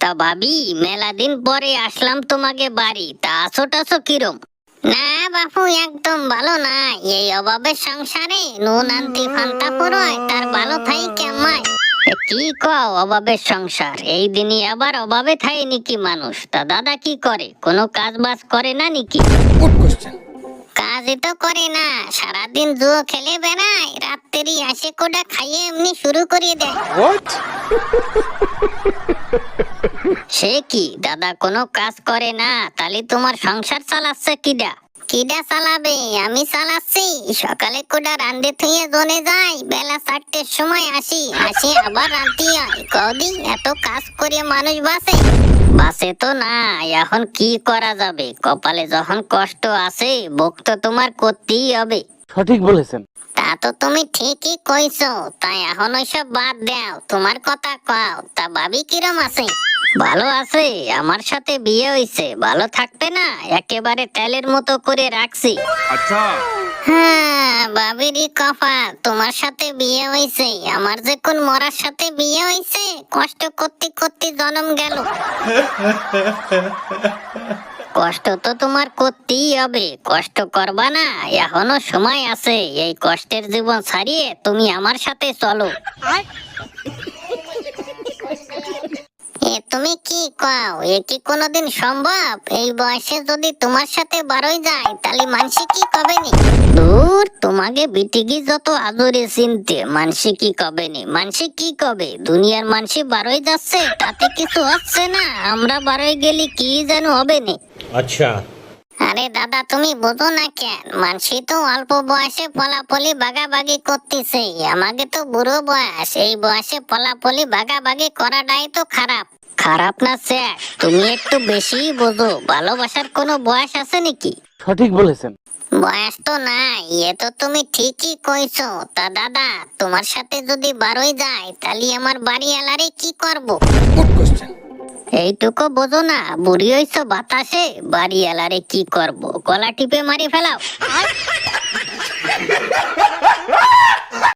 তা ভাবি, মেলা দিন পরে আসলাম তোমাকে বাড়ি, তা আসো টাসো কিরম? না বাপু, একদম ভালো না। এই অভাবের সংসারে নুন আনতি ফান্তা পুরোয় তার ভালো থাই কেমায়। কি কও, অভাবের সংসার? এই দিনই আবার অভাবে থাই নাকি মানুষ? তা দাদা কি করে? কোনো কাজ বাজ করে না নাকি? কাজই তো করে না, সারাদিন জুয়ো খেলে বেড়ায়, রাত্রি আসে কোটা খাইয়ে এমনি শুরু করিয়ে দেয়। সে কি দাদা, কোনো কাজ করে না? তাহলে তোমার সংসার চালাচ্ছে কিডা? কিডা চালাবে? আমি চালাচ্ছি। সকালে কোটা রান্ধে থুয়ে জনে যাই, বেলা 4টের সময় আসি আবার রান্তি হয়। কদি এত কাজ করে মানুষ বাঁচে? বাঁচে তো না। এখন কি করা যাবে? কপালে যখন কষ্ট আছে, ভোগ তো তোমার করতেই হবে। সঠিক বলেছেন। তা তো তুমি ঠিকই কইছো। তাই এখন ওইসব বাদ দাও, তোমার কথা কও। তা ভাবি কিরম আছে? ভালো আছে, আমার সাথে বিয়ে হইছে। ভালো থাকবে না? একেবারে তেলের মতো করে রাখছি। আচ্ছা। হ্যাঁ, ভাবিরই কপাল, তোমার সাথে বিয়ে হইছে। আমার যে কোন মরার সাথে বিয়ে হইছে, কষ্ট করতে করতে জন্ম গেল। কষ্ট তো তোমার করতেই হবে। কষ্ট করবা না? এখনো সময় আছে। এই কষ্টের জীবন ছাড়িয়ে তুমি আমার সাথে চলো। তুমি কি কও? এ কি কোনোদিন সম্ভব? এই বয়সে যদি তোমার সাথে বারোই যায়, তাহলে মানসি কি কবে নি? দূর, তোমাকে বিটিকি যত আদরে চিনতে, মানসি কি কবে নি? মানসি কি কবে? দুনিয়ার মানসি বারোই যাচ্ছে, তাতে কিছু হচ্ছে না। আমরা বারোই গেলি কি যেন হবে নি। আচ্ছা। আরে দাদা, তুমি বোঝো না কেন? মানসি তো অল্প বয়সে পলাপলি বাগাবাগি করতেছে। আমাকে তো বুড়ো বয়স। এই বয়সে পলাপলি বাগাবাগি করাটাই তো খারাপ। খারাপ না স্যার, তুমি একটু বেশি বোঝো। ভালোবাসার কোনো বয়স আছে নাকি? সঠিক বলেছেন। বয়স তো নাই, এ তো তুমি ঠিকই কইছো। তা দাদা, তোমার সাথে যদি বারোই যায়, তাহলে আমার বাড়ি এলারে কি করব? এইটুকু বোঝো না? বুড়ি হইছো বাতাসে, বাড়ি এলারে কি করব? গলা টিপে মারি ফেলাও।